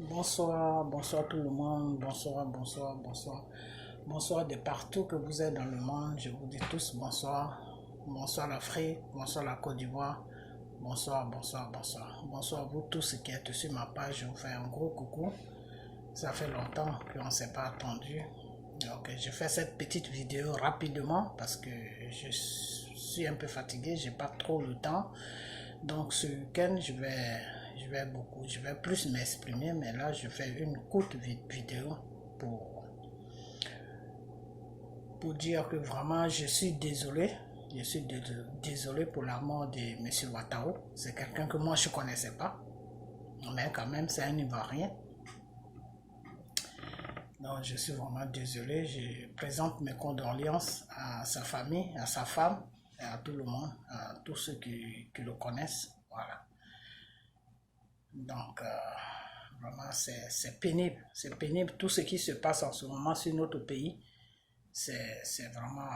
Bonsoir, bonsoir tout le monde, bonsoir, bonsoir, bonsoir. Bonsoir de partout que vous êtes dans le monde, je vous dis tous bonsoir. Bonsoir l'Afrique, bonsoir la Côte d'Ivoire, bonsoir, bonsoir, bonsoir. Bonsoir à vous tous qui êtes sur ma page, je vous fais un gros coucou. Ça fait longtemps qu'on ne s'est pas attendu. Donc je fais cette petite vidéo rapidement parce que je suis un peu fatigué, j'ai pas trop le temps. Donc ce week-end je vais plus m'exprimer, mais là je fais une courte vidéo pour dire que vraiment je suis désolé. Je suis désolé pour la mort de M. Ouattara. C'est quelqu'un que moi je ne connaissais pas, mais quand même c'est un Ivoirien. Donc je suis vraiment désolé. Je présente mes condoléances à sa famille, à sa femme, et à tout le monde, à tous ceux qui le connaissent. Voilà. Donc vraiment c'est pénible. C'est pénible. Tout ce qui se passe en ce moment sur notre pays, c'est vraiment,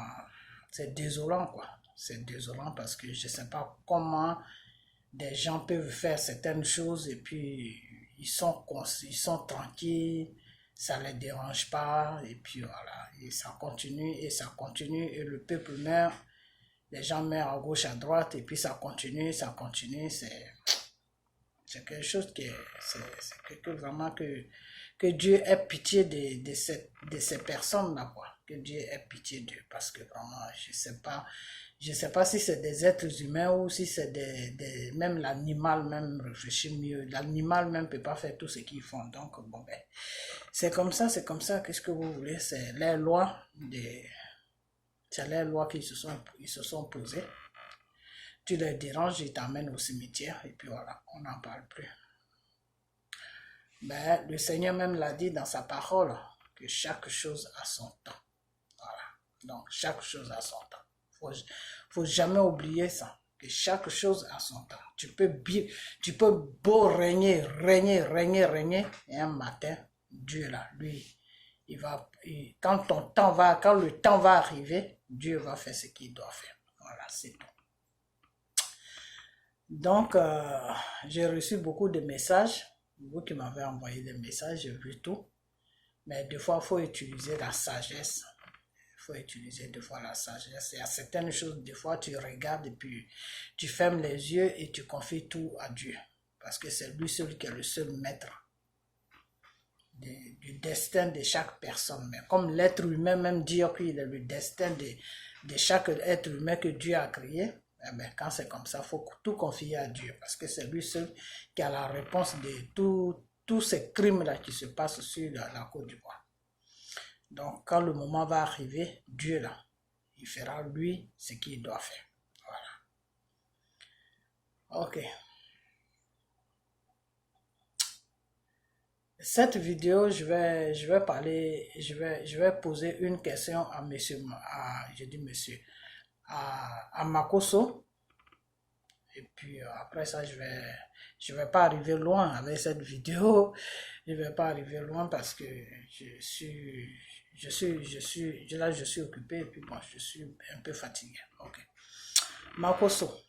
c'est désolant quoi. C'est désolant parce que je ne sais pas comment des gens peuvent faire certaines choses et puis ils sont tranquilles, ça ne les dérange pas et puis voilà, et ça continue et le peuple meurt, les gens meurent à gauche à droite et puis ça continue, c'est quelque chose c'est quelque vraiment que Dieu ait pitié de ces personnes-là, quoi. Que Dieu ait pitié d'eux, parce que vraiment, je sais pas si c'est des êtres humains ou si c'est même l'animal même réfléchit mieux. L'animal même peut pas faire tout ce qu'ils font. Donc, bon, ben, c'est comme ça, qu'est-ce que vous voulez? C'est les lois qui ils se sont posées. Tu les déranges, ils t'amènent au cimetière et puis voilà, on n'en parle plus. Mais le Seigneur même l'a dit dans sa parole que chaque chose a son temps. Voilà. Donc chaque chose a son temps. Faut jamais oublier ça, que chaque chose a son temps. Tu peux beau régner, et un matin, Dieu là, lui, quand le temps va arriver, Dieu va faire ce qu'il doit faire. Voilà, c'est tout. Donc, j'ai reçu beaucoup de messages. Vous qui m'avez envoyé des messages, j'ai vu tout. Mais des fois, il faut utiliser la sagesse. Il faut utiliser des fois la sagesse. Il y a certaines choses, des fois, tu regardes et puis tu fermes les yeux et tu confies tout à Dieu. Parce que c'est lui seul qui est le seul maître du destin de chaque personne. Mais comme l'être humain même dit qu'il est le destin de chaque être humain que Dieu a créé, eh bien, quand c'est comme ça, il faut tout confier à Dieu. Parce que c'est lui seul qui a la réponse de tous ces crimes-là qui se passent sur la Côte d'Ivoire. Donc, quand le moment va arriver, Dieu là, il fera lui ce qu'il doit faire. Voilà. Ok. Cette vidéo, je vais poser une question à à Makosso. Et puis après ça, je vais pas arriver loin avec cette vidéo. Je vais pas arriver loin parce que je suis occupé et puis bon, je suis un peu fatigué. Ok. Makosso.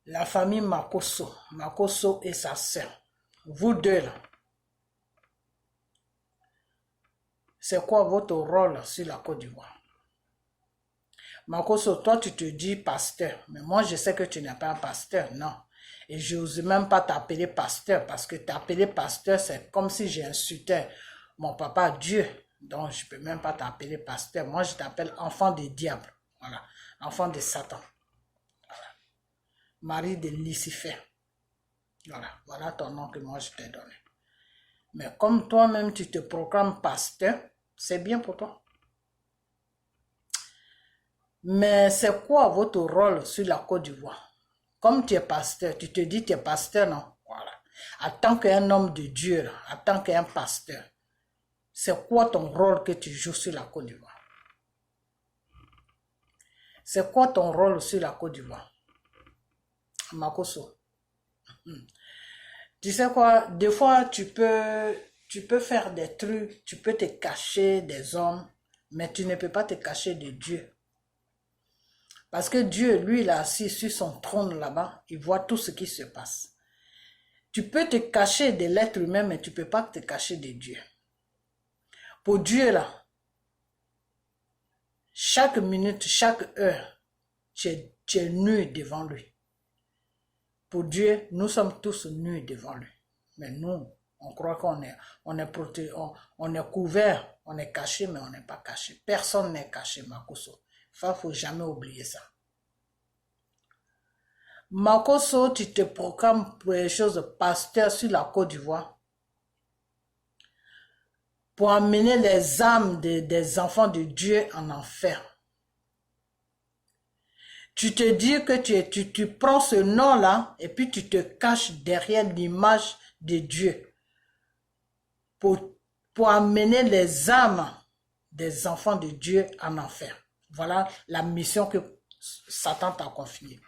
La famille Makosso et sa sœur. Vous deux là. C'est quoi votre rôle sur la Côte d'Ivoire? Makosso, toi tu te dis pasteur, mais moi je sais que tu n'es pas un pasteur, non. Et je n'ose même pas t'appeler pasteur, parce que t'appeler pasteur, c'est comme si j'insultais mon papa Dieu. Donc je ne peux même pas t'appeler pasteur. Moi je t'appelle enfant du diable. Voilà. Enfant de Satan. Voilà. Mari de Lucifer. Voilà. Voilà ton nom que moi je t'ai donné. Mais comme toi-même tu te proclames pasteur, c'est bien pour toi. Mais c'est quoi votre rôle sur la Côte d'Ivoire? Comme tu es pasteur, tu te dis tu es pasteur, non? Voilà. En tant qu'un homme de Dieu, en tant qu'un pasteur, c'est quoi ton rôle que tu joues sur la Côte d'Ivoire? C'est quoi ton rôle sur la Côte d'Ivoire? Makosso. Tu sais quoi? Des fois, tu peux faire des trucs, tu peux te cacher des hommes, mais tu ne peux pas te cacher de Dieu. Parce que Dieu, lui, il est assis sur son trône là-bas. Il voit tout ce qui se passe. Tu peux te cacher de l'être humain, mais tu ne peux pas te cacher de Dieu. Pour Dieu, là, chaque minute, chaque heure, tu es nu devant lui. Pour Dieu, nous sommes tous nus devant lui. Mais nous, on croit qu'on est protégé, on est couvert, on est caché, mais on n'est pas caché. Personne n'est caché, Makoso. Il ne faut jamais oublier ça. Makoso, tu te proclames pour les choses de pasteur sur la Côte d'Ivoire pour amener les âmes des enfants de Dieu en enfer. Tu te dis que tu prends ce nom-là et puis tu te caches derrière l'image de Dieu pour amener les âmes des enfants de Dieu en enfer. Voilà la mission que Satan t'a confiée.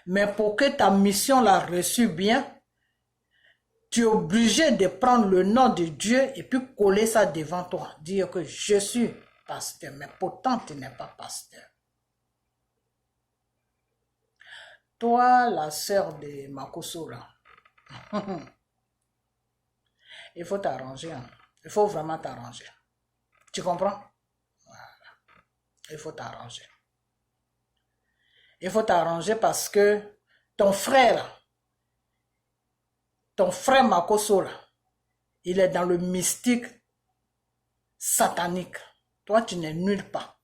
Mais pour que ta mission l'a reçue bien, tu es obligé de prendre le nom de Dieu et puis coller ça devant toi. Dire que je suis pasteur, mais pourtant tu n'es pas pasteur. Toi, la sœur de Makoso, là, il faut t'arranger. Hein. Il faut vraiment t'arranger. Tu comprends? Voilà. Il faut t'arranger. Il faut t'arranger parce que ton frère Makoso, là, il est dans le mystique satanique. Toi, tu n'es nulle part.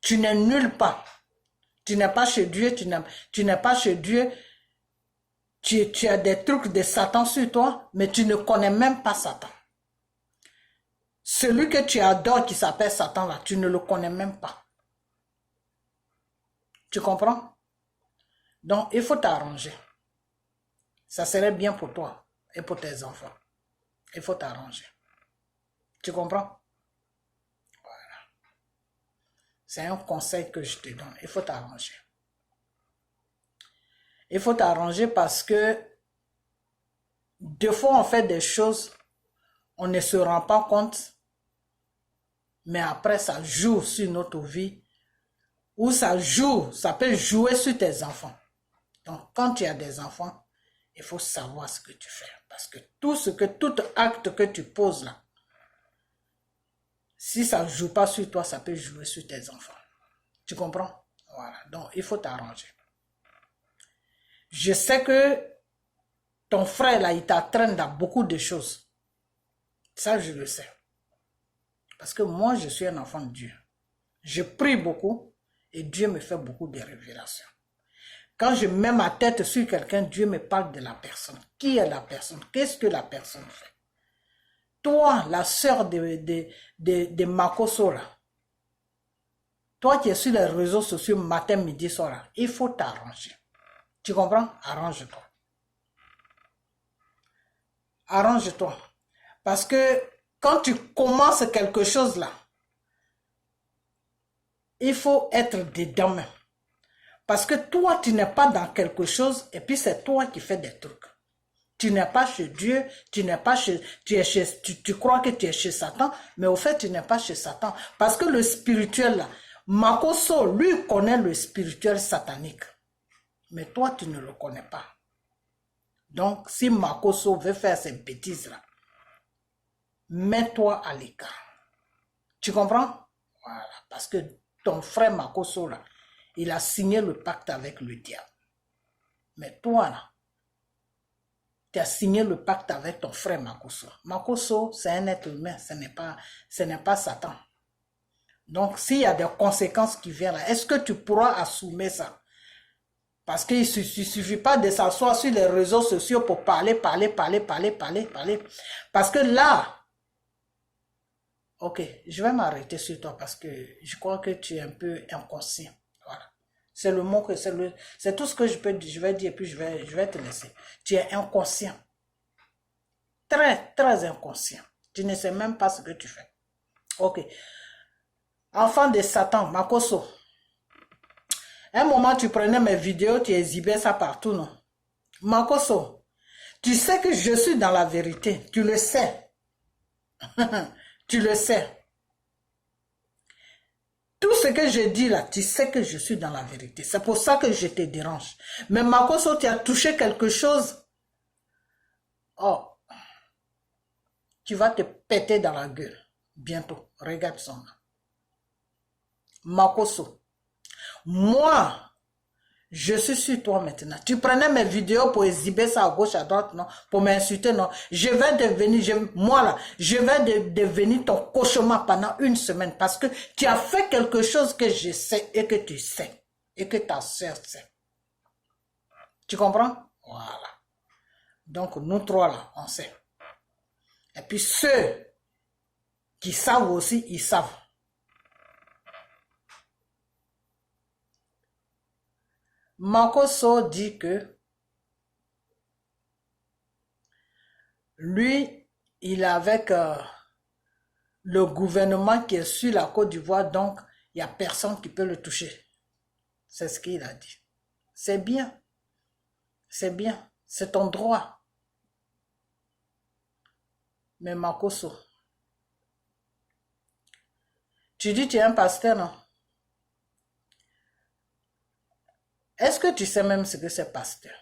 Tu n'es nulle part. Tu n'es pas chez Dieu, tu n'es pas chez Dieu. Tu as des trucs de Satan sur toi, mais tu ne connais même pas Satan. Celui que tu adores qui s'appelle Satan, là, tu ne le connais même pas. Tu comprends? Donc, il faut t'arranger. Ça serait bien pour toi et pour tes enfants. Il faut t'arranger. Tu comprends? Voilà. C'est un conseil que je te donne. Il faut t'arranger. Il faut t'arranger parce que des fois on fait des choses, on ne se rend pas compte, mais après ça joue sur notre vie, ou ça peut jouer sur tes enfants. Donc quand tu as des enfants, il faut savoir ce que tu fais. Parce que tout acte que tu poses là, si ça ne joue pas sur toi, ça peut jouer sur tes enfants. Tu comprends? Voilà, donc il faut t'arranger. Je sais que ton frère là, il t'entraîne dans beaucoup de choses. Ça, je le sais. Parce que moi, je suis un enfant de Dieu. Je prie beaucoup et Dieu me fait beaucoup de révélations. Quand je mets ma tête sur quelqu'un, Dieu me parle de la personne. Qui est la personne? Qu'est-ce que la personne fait? Toi, la sœur de Makoso là, toi qui es sur les réseaux sociaux matin, midi, soir là, il faut t'arranger. Tu comprends? Arrange-toi. Arrange-toi. Parce que quand tu commences quelque chose là, il faut être dedans même. Parce que toi, tu n'es pas dans quelque chose et puis c'est toi qui fais des trucs. Tu n'es pas chez Dieu, tu n'es pas chez... Tu crois que tu es chez Satan, mais au fait, tu n'es pas chez Satan. Parce que le spirituel là, Makoso, lui, connaît le spirituel satanique. Mais toi, tu ne le connais pas. Donc, si Makoso veut faire ces bêtises-là, mets-toi à l'écart. Tu comprends? Voilà. Parce que ton frère Makoso, là, il a signé le pacte avec le diable. Mais toi, là, tu as signé le pacte avec ton frère Makoso. Makoso, c'est un être humain, ce n'est pas Satan. Donc, s'il y a des conséquences qui viennent là, est-ce que tu pourras assumer ça? Parce qu'il ne suffit pas de s'asseoir sur les réseaux sociaux pour parler. Parce que là, ok, je vais m'arrêter sur toi parce que je crois que tu es un peu inconscient. Voilà. C'est le mot que c'est tout ce que je vais dire et puis je vais te laisser. Tu es inconscient. Très, très inconscient. Tu ne sais même pas ce que tu fais. Ok. Enfant de Satan, Makoso. Un moment, tu prenais mes vidéos, tu exhibais ça partout, non? Makoso, tu sais que je suis dans la vérité. Tu le sais. Tu le sais. Tout ce que je dis là, tu sais que je suis dans la vérité. C'est pour ça que je te dérange. Mais Makoso, tu as touché quelque chose. Oh, tu vas te péter dans la gueule. Bientôt. Regarde son nom. Makoso. Moi, je suis sur toi maintenant. Tu prenais mes vidéos pour exhiber ça à gauche, à droite, non? Pour m'insulter, non? Je vais devenir, moi là, je vais devenir ton cauchemar pendant une semaine parce que tu as fait quelque chose que je sais et que tu sais. Et que ta soeur sait. Tu comprends? Voilà. Donc, nous trois là, on sait. Et puis ceux qui savent aussi, ils savent. Makoso dit que lui, il est avec le gouvernement qui est sur la Côte d'Ivoire, donc il n'y a personne qui peut le toucher. C'est ce qu'il a dit. C'est bien. C'est bien. C'est ton droit. Mais Makoso, tu dis que tu es un pasteur, non? Est-ce que tu sais même ce que c'est pasteur?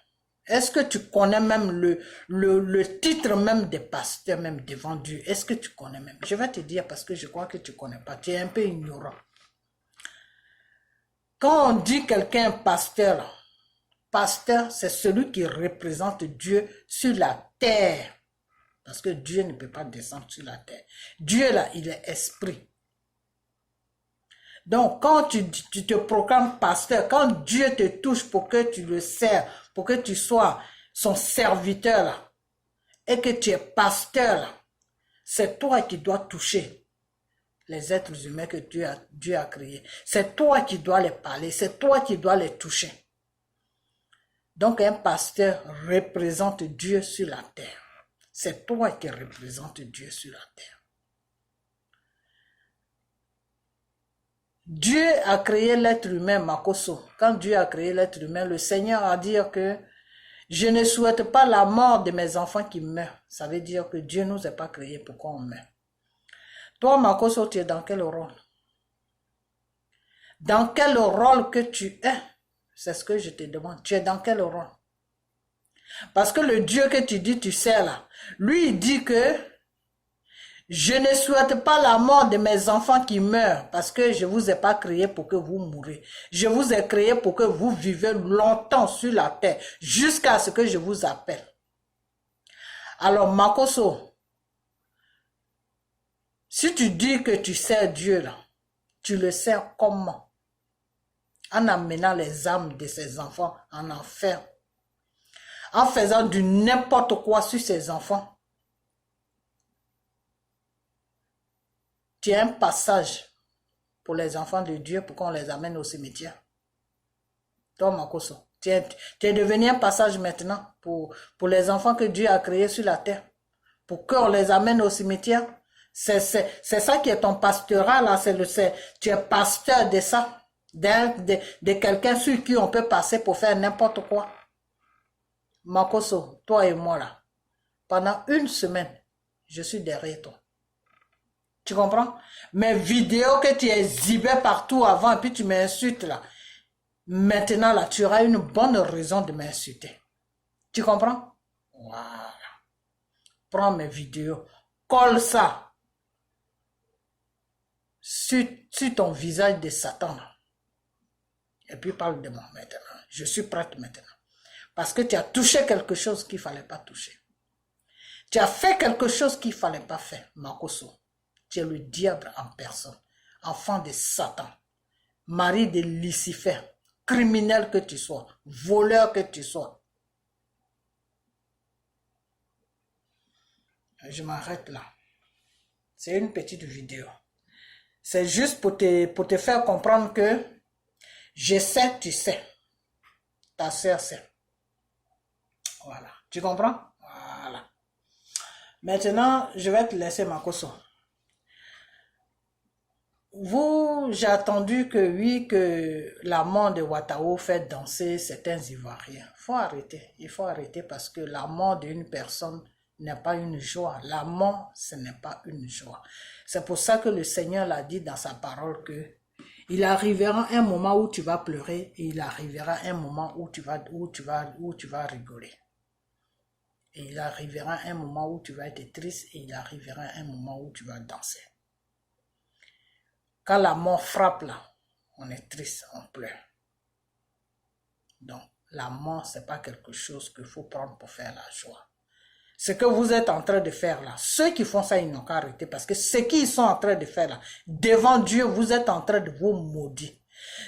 Est-ce que tu connais même le titre même des pasteurs, même devant Dieu? Est-ce que tu connais même? Je vais te dire parce que je crois que tu ne connais pas. Tu es un peu ignorant. Quand on dit quelqu'un pasteur, pasteur, c'est celui qui représente Dieu sur la terre. Parce que Dieu ne peut pas descendre sur la terre. Dieu là, il est esprit. Donc, quand tu te proclames pasteur, quand Dieu te touche pour que tu le sers, pour que tu sois son serviteur là, et que tu es pasteur là, c'est toi qui dois toucher les êtres humains que Dieu a créés. C'est toi qui dois les parler, c'est toi qui dois les toucher. Donc, un pasteur représente Dieu sur la terre. C'est toi qui représente Dieu sur la terre. Dieu a créé l'être humain, Makoso. Quand Dieu a créé l'être humain, le Seigneur a dit que je ne souhaite pas la mort de mes enfants qui meurent. Ça veut dire que Dieu ne nous a pas créés pour qu'on meure. Toi, Makoso, tu es dans quel rôle? Dans quel rôle que tu es? C'est ce que je te demande. Tu es dans quel rôle? Parce que le Dieu que tu dis, tu sais là, lui, il dit que je ne souhaite pas la mort de mes enfants qui meurent parce que je ne vous ai pas créé pour que vous mourrez. Je vous ai créé pour que vous vivez longtemps sur la terre jusqu'à ce que je vous appelle. Alors, Makoso, si tu dis que tu sers Dieu là, tu le sers comment? En amenant les âmes de ses enfants en enfer. En faisant du n'importe quoi sur ses enfants. Tu as un passage pour les enfants de Dieu pour qu'on les amène au cimetière. Toi, Makoso, tu es devenu un passage maintenant pour les enfants que Dieu a créés sur la terre. Pour qu'on les amène au cimetière. C'est ça qui est ton pastorat là. Tu es pasteur de ça. De quelqu'un sur qui on peut passer pour faire n'importe quoi. Makoso, toi et moi là, pendant une semaine, je suis derrière toi. Tu comprends? Mes vidéos que tu exhibais partout avant et puis tu m'insultes là. Maintenant là, tu auras une bonne raison de m'insulter. Tu comprends? Voilà. Prends mes vidéos, colle ça sur ton visage de Satan. Et puis parle de moi maintenant. Je suis prête maintenant. Parce que tu as touché quelque chose qu'il ne fallait pas toucher. Tu as fait quelque chose qu'il ne fallait pas faire, Makoso. Tu es le diable en personne, enfant de Satan, mari de Lucifer, criminel que tu sois, voleur que tu sois. Je m'arrête là. C'est une petite vidéo. C'est juste pour te faire comprendre que je sais, tu sais. Ta soeur sait. Voilà. Tu comprends? Voilà. Maintenant, je vais te laisser, Makoso. J'ai attendu que oui, que la mort de Ouattara fait danser certains Ivoiriens. Il faut arrêter parce que la mort d'une personne n'est pas une joie. La mort, ce n'est pas une joie. C'est pour ça que le Seigneur l'a dit dans sa parole que Il arrivera un moment où tu vas pleurer et il arrivera un moment où tu vas rigoler. Et il arrivera un moment où tu vas être triste et il arrivera un moment où tu vas danser. Quand la mort frappe là, on est triste, on pleure. Donc, la mort, ce n'est pas quelque chose qu'il faut prendre pour faire la joie. Ce que vous êtes en train de faire là, ceux qui font ça, ils n'ont qu'à arrêter parce que ce qu'ils sont en train de faire là, devant Dieu, vous êtes en train de vous maudire.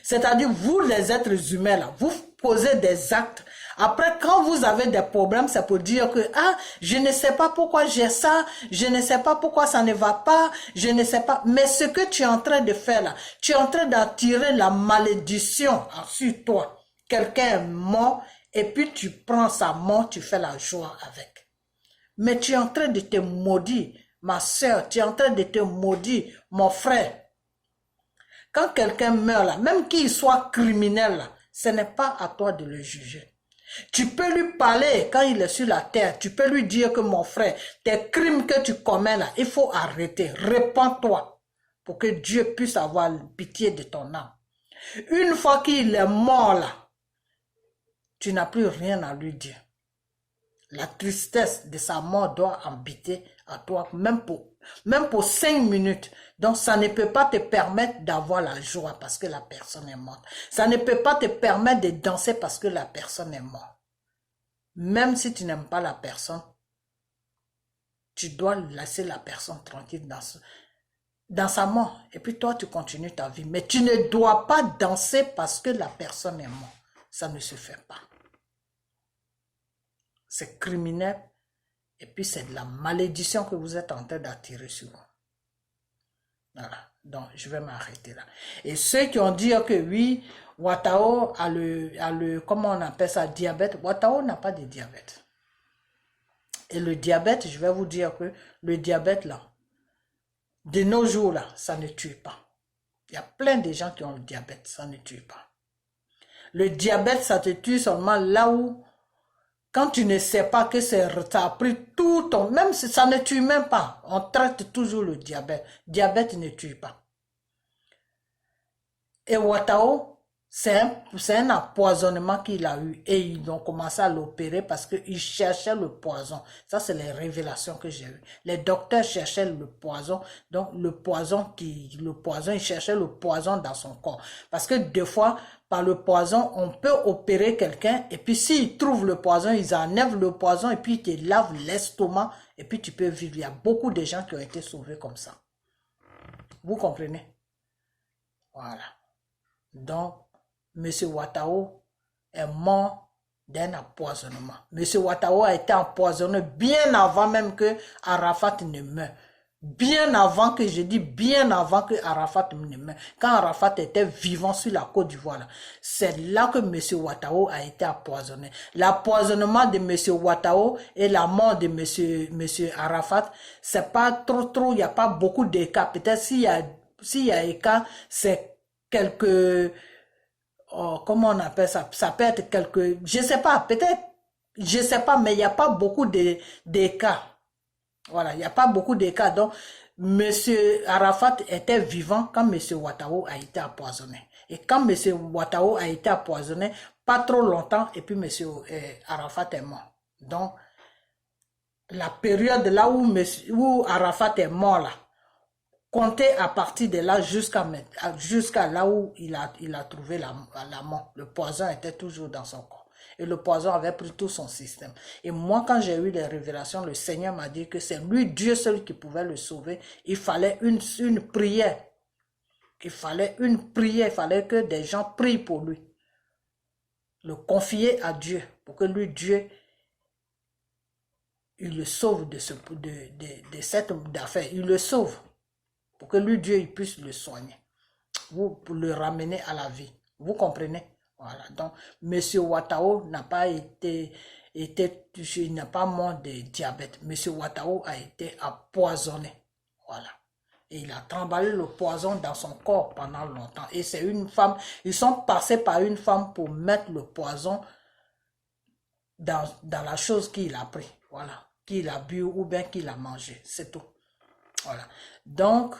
C'est-à-dire, vous les êtres humains là, vous posez des actes. Après, quand vous avez des problèmes, c'est pour dire que, ah, je ne sais pas pourquoi j'ai ça, je ne sais pas pourquoi ça ne va pas, je ne sais pas. Mais ce que tu es en train de faire là, tu es en train d'attirer la malédiction sur toi. Quelqu'un est mort et puis tu prends sa mort, tu fais la joie avec. Mais tu es en train de te maudire, ma soeur, tu es en train de te maudire, mon frère. Quand quelqu'un meurt là, même qu'il soit criminel là, ce n'est pas à toi de le juger. Tu peux lui parler quand il est sur la terre, tu peux lui dire que mon frère, tes crimes que tu commets là, il faut arrêter, répands-toi pour que Dieu puisse avoir pitié de ton âme. Une fois qu'il est mort là, tu n'as plus rien à lui dire. La tristesse de sa mort doit habiter à toi, même pour 5 minutes. Donc, ça ne peut pas te permettre d'avoir la joie parce que la personne est morte. Ça ne peut pas te permettre de danser parce que la personne est morte. Même si tu n'aimes pas la personne, tu dois laisser la personne tranquille dans sa mort. Et puis toi, tu continues ta vie. Mais tu ne dois pas danser parce que la personne est morte. Ça ne se fait pas. C'est criminel. Et puis c'est de la malédiction que vous êtes en train d'attirer sur vous. Voilà. Donc je vais m'arrêter là. Et ceux qui ont dit que oui, Ouattao a le comment on appelle ça, diabète. Ouattao n'a pas de diabète. Et le diabète, je vais vous dire que le diabète là, de nos jours là, ça ne tue pas. Il y a plein de gens qui ont le diabète, ça ne tue pas. Le diabète, ça te tue seulement là où quand tu ne sais pas que ça a pris tout ton... Même si ça ne tue même pas. On traite toujours le diabète. Diabète ne tue pas. Et Ouattao, c'est un empoisonnement qu'il a eu. Et ils ont commencé à l'opérer parce qu'ils cherchaient le poison. Ça, c'est les révélations que j'ai eues. Les docteurs cherchaient le poison. Donc, ils cherchaient le poison dans son corps. Parce que des fois, par le poison, on peut opérer quelqu'un et puis s'ils trouvent le poison, ils enlèvent le poison et puis ils te lavent l'estomac et puis tu peux vivre. Il y a beaucoup de gens qui ont été sauvés comme ça. Vous comprenez? Voilà. Donc, M. Ouattao est mort d'un empoisonnement. M. Ouattao a été empoisonné bien avant même que Arafat ne meure. Bien avant que, je dis bien avant que Arafat ne meure. Quand Arafat était vivant sur la Côte d'Ivoire, c'est là que M. Ouattao a été empoisonné. L'empoisonnement de M. Ouattao et la mort de M. Arafat, c'est pas trop, il n'y a pas beaucoup d'écart. Peut-être s'il y a écart, c'est quelques... Oh, comment on appelle ça? Ça peut être quelques... Je sais pas, peut-être... Je sais pas, mais il n'y a pas beaucoup d'écart. Voilà, il n'y a pas beaucoup de cas. Donc, M. Arafat était vivant quand M. Ouattao a été empoisonné. Et quand M. Ouattao a été empoisonné, pas trop longtemps, et puis M. Arafat est mort. Donc, la période là où Arafat est mort, là, comptez à partir de là jusqu'à là où il a trouvé la mort. Le poison était toujours dans son corps. Et le poison avait pris tout son système. Et moi, quand j'ai eu les révélations, le Seigneur m'a dit que c'est lui, Dieu seul, qui pouvait le sauver. Il fallait une prière. Il fallait une prière. Il fallait que des gens prient pour lui. Le confier à Dieu. Pour que lui, Dieu, il le sauve de cette affaire. Il le sauve. Pour que lui, Dieu, il puisse le soigner. Pour le ramener à la vie. Vous comprenez? Voilà, donc M. Ouattao n'a pas il n'a pas mort de diabète. M. Ouattao a été empoisonné. Voilà. Et il a tremballé le poison dans son corps pendant longtemps. Et c'est une femme, ils sont passés par une femme pour mettre le poison dans la chose qu'il a pris. Voilà. Qu'il a bu ou bien qu'il a mangé. C'est tout. Voilà. Donc,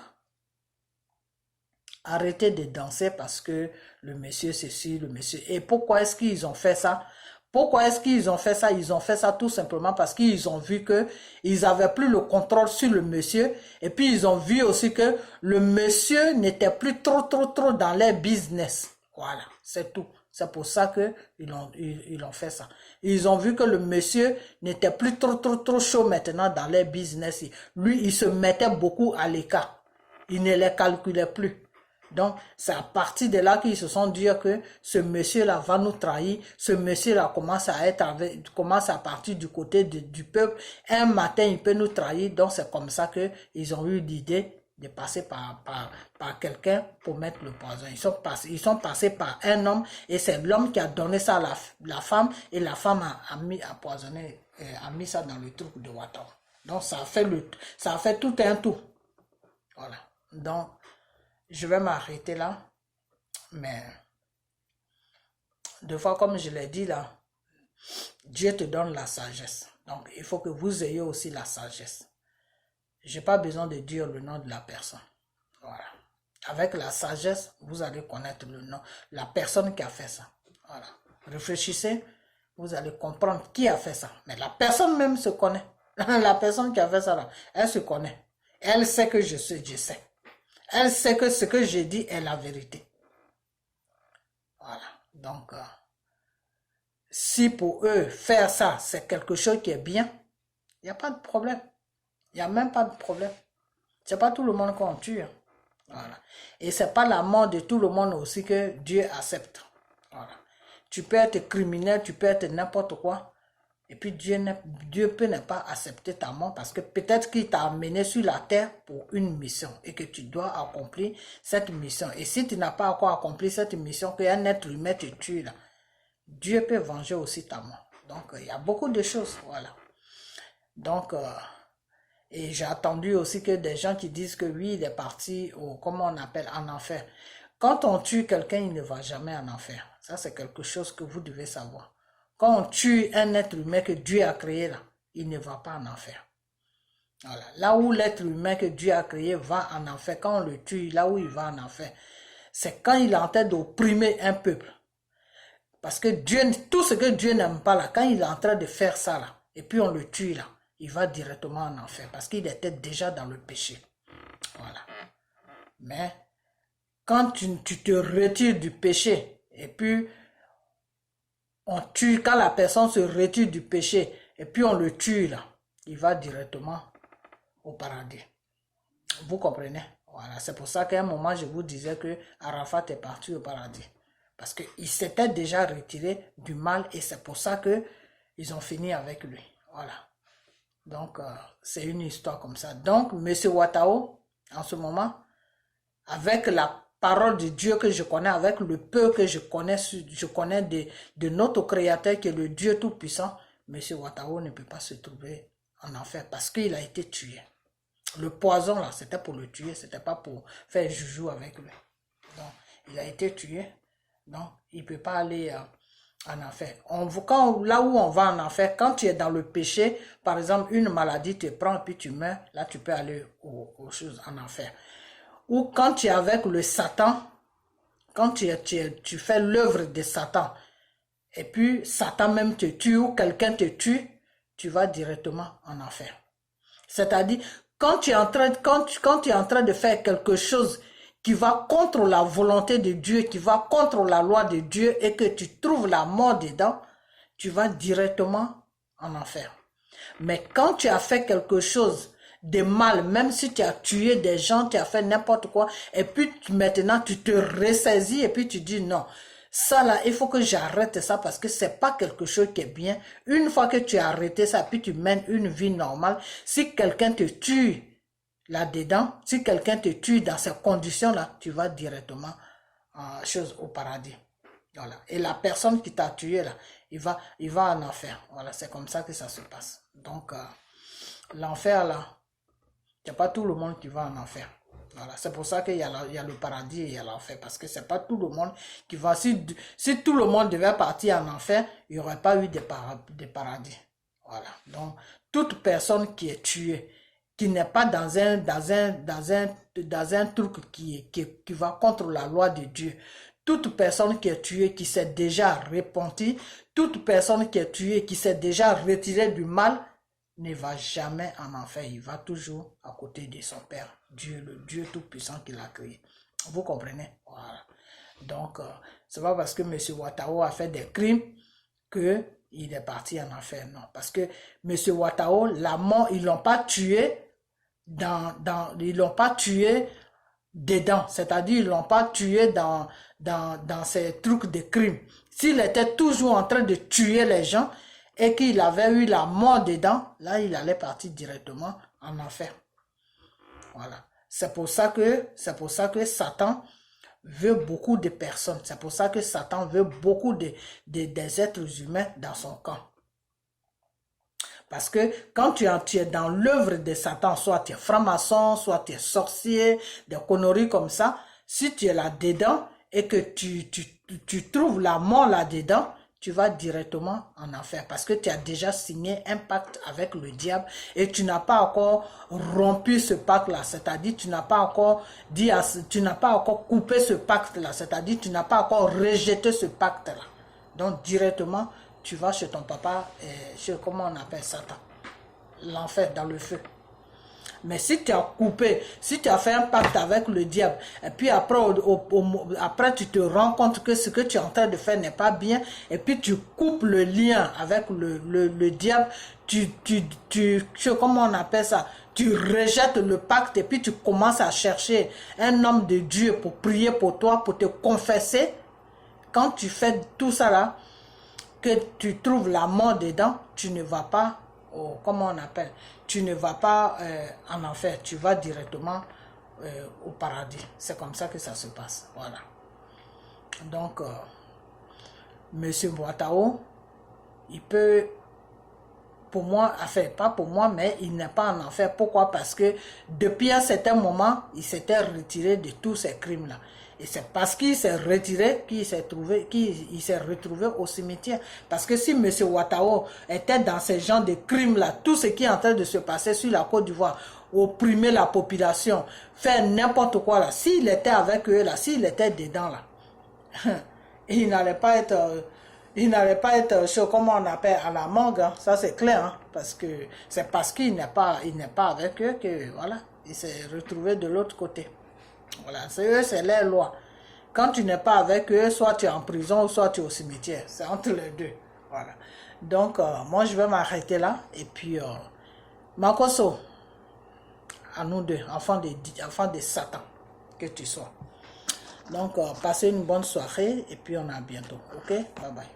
Arrêtez de danser parce que le monsieur ceci, le monsieur... Et pourquoi est-ce qu'ils ont fait ça? Pourquoi est-ce qu'ils ont fait ça? Ils ont fait ça tout simplement parce qu'ils ont vu que ils n'avaient plus le contrôle sur le monsieur. Et puis ils ont vu aussi que le monsieur n'était plus trop dans leur business. Voilà, c'est tout. C'est pour ça que ils ont fait ça. Ils ont vu que le monsieur n'était plus trop chaud maintenant dans leur business. Lui, il se mettait beaucoup à l'écart. Il ne les calculait plus. Donc, c'est à partir de là qu'ils se sont dit que ce monsieur-là va nous trahir. Ce monsieur-là commence à partir du côté du peuple. Un matin, il peut nous trahir. Donc, c'est comme ça qu'ils ont eu l'idée de passer par quelqu'un pour mettre le poison. Ils sont passés par un homme et c'est l'homme qui a donné ça à la femme et la femme a poisonné, a mis ça dans le truc de Watao. Donc, ça a fait tout un tout. Voilà. Donc, je vais m'arrêter là, mais deux fois, comme je l'ai dit là, Dieu te donne la sagesse. Donc, il faut que vous ayez aussi la sagesse. Je n'ai pas besoin de dire le nom de la personne. Voilà. Avec la sagesse, vous allez connaître le nom, la personne qui a fait ça. Voilà. Réfléchissez, vous allez comprendre qui a fait ça. Mais la personne même se connaît. La personne qui a fait ça là, elle se connaît. Elle sait que je sais. Elle sait que ce que j'ai dit est la vérité. Voilà. Donc, si pour eux, faire ça, c'est quelque chose qui est bien, il n'y a pas de problème. Il n'y a même pas de problème. C'est pas tout le monde qu'on tue. Voilà. Et c'est pas la mort de tout le monde aussi que Dieu accepte. Voilà. Tu peux être criminel, tu peux être n'importe quoi. Et puis Dieu peut ne pas accepter ta mort parce que peut-être qu'il t'a amené sur la terre pour une mission et que tu dois accomplir cette mission. Et si tu n'as pas encore accompli cette mission, qu'un être humain te tue là, Dieu peut venger aussi ta mort. Donc il y a beaucoup de choses. Voilà. Donc, et j'ai entendu aussi que des gens qui disent que oui, il est parti au, comment on appelle, en enfer. Quand on tue quelqu'un, il ne va jamais en enfer. Ça, c'est quelque chose que vous devez savoir. Quand on tue un être humain que Dieu a créé là, il ne va pas en enfer. Voilà. Là où l'être humain que Dieu a créé va en enfer, quand on le tue, là où il va en enfer, c'est quand il est en train d'opprimer un peuple. Parce que Dieu, tout ce que Dieu n'aime pas là, quand il est en train de faire ça là, et puis on le tue là, il va directement en enfer parce qu'il était déjà dans le péché. Voilà. Mais quand tu te retires du péché et puis on tue, quand la personne se retire du péché et puis on le tue là, il va directement au paradis. Vous comprenez? Voilà, c'est pour ça qu'à un moment je vous disais que Arafat est parti au paradis. Parce qu'il s'était déjà retiré du mal et c'est pour ça qu'ils ont fini avec lui. Voilà. Donc, c'est une histoire comme ça. Donc, M. Watao, en ce moment, avec la parole de Dieu que je connais, avec le peu que je connais de notre Créateur qui est le Dieu Tout-Puissant, M. Watao ne peut pas se trouver en enfer parce qu'il a été tué. Le poison, là, c'était pour le tuer, c'était pas pour faire joujou avec lui. Donc, il a été tué, donc il ne peut pas aller en enfer. Là où on va en enfer, quand tu es dans le péché, par exemple, une maladie te prend et puis tu meurs, là tu peux aller aux choses en enfer. Ou quand tu es avec le Satan, quand tu fais l'œuvre de Satan, et puis Satan même te tue ou quelqu'un te tue, tu vas directement en enfer. C'est-à-dire, quand tu es en train de faire quelque chose qui va contre la volonté de Dieu, qui va contre la loi de Dieu et que tu trouves la mort dedans, tu vas directement en enfer. Mais quand tu as fait quelque chose de mal, même si tu as tué des gens, tu as fait n'importe quoi, et puis maintenant tu te ressaisis et puis tu dis non, ça là, il faut que j'arrête ça parce que c'est pas quelque chose qui est bien. Une fois que tu as arrêté ça, puis tu mènes une vie normale, si quelqu'un te tue là-dedans, si quelqu'un te tue dans ces conditions-là, tu vas directement au paradis. Voilà. Et la personne qui t'a tué là, il va en enfer. Voilà, c'est comme ça que ça se passe. Donc, l'enfer là, il n'y a pas tout le monde qui va en enfer. Voilà, c'est pour ça qu'il y a le paradis et il y a l'enfer. Parce que c'est pas tout le monde qui va... Si tout le monde devait partir en enfer, il n'y aurait pas eu de paradis. Voilà. Donc, toute personne qui est tuée, qui n'est pas dans un truc qui va contre la loi de Dieu. Toute personne qui est tuée, qui s'est déjà repentie, toute personne qui est tuée, qui s'est déjà retirée du mal, ne va jamais en enfer. Il va toujours à côté de son Père, Dieu, le Dieu Tout-Puissant qui l'a créé. Vous comprenez? Voilà. Donc, c'est pas parce que M. Ouattara a fait des crimes qu'il est parti en enfer. Non. Parce que M. Ouattara, la mort, ils l'ont pas tué ils l'ont pas tué dedans. C'est-à-dire, ils l'ont pas tué dans ces trucs de crimes. S'il était toujours en train de tuer les gens et qu'il avait eu la mort dedans, là, il allait partir directement en enfer. Voilà. C'est pour ça que Satan veut beaucoup de personnes. C'est pour ça que Satan veut beaucoup des êtres humains dans son camp. Parce que quand tu es dans l'œuvre de Satan, soit tu es franc-maçon, soit tu es sorcier, des conneries comme ça, si tu es là-dedans et que tu trouves la mort là-dedans, tu vas directement en enfer parce que tu as déjà signé un pacte avec le diable et tu n'as pas encore rompu ce pacte-là. C'est-à-dire, tu n'as pas encore coupé ce pacte-là. C'est-à-dire, tu n'as pas encore rejeté ce pacte-là. Donc, directement, tu vas chez ton papa, chez, comment on appelle Satan, l'enfer, dans le feu. Mais si tu as coupé, si tu as fait un pacte avec le diable, et puis après, après tu te rends compte que ce que tu es en train de faire n'est pas bien, et puis tu coupes le lien avec le diable, comment on appelle ça, tu rejettes le pacte, et puis tu commences à chercher un homme de Dieu pour prier pour toi, pour te confesser. Quand tu fais tout ça là, que tu trouves la mort dedans, tu ne vas pas, comment on appelle, tu ne vas pas en enfer, tu vas directement au paradis. C'est comme ça que ça se passe. Voilà. Donc, Monsieur Ouattara, il peut, pour moi, enfin, pas pour moi, mais il n'est pas en enfer. Pourquoi? Parce que depuis un certain moment, il s'était retiré de tous ces crimes-là. Et c'est parce qu'il s'est retiré qu'il s'est retrouvé au cimetière. Parce que si M. Ouattara était dans ces genres de crimes-là, tout ce qui est en train de se passer sur la Côte d'Ivoire, opprimer la population, faire n'importe quoi là, s'il était avec eux là, s'il était dedans là, il n'allait pas être, comment on appelle, à la morgue, hein. Ça c'est clair, hein, parce que c'est parce qu'il n'est pas avec eux que, voilà, il s'est retrouvé de l'autre côté. Voilà, c'est leur loi. Quand tu n'es pas avec eux, soit tu es en prison, soit tu es au cimetière. C'est entre les deux. Voilà. Donc, moi, je vais m'arrêter là. Et puis, Makoso, à nous deux, enfants de Satan, que tu sois. Donc, passez une bonne soirée et puis on a bientôt. Ok? Bye bye.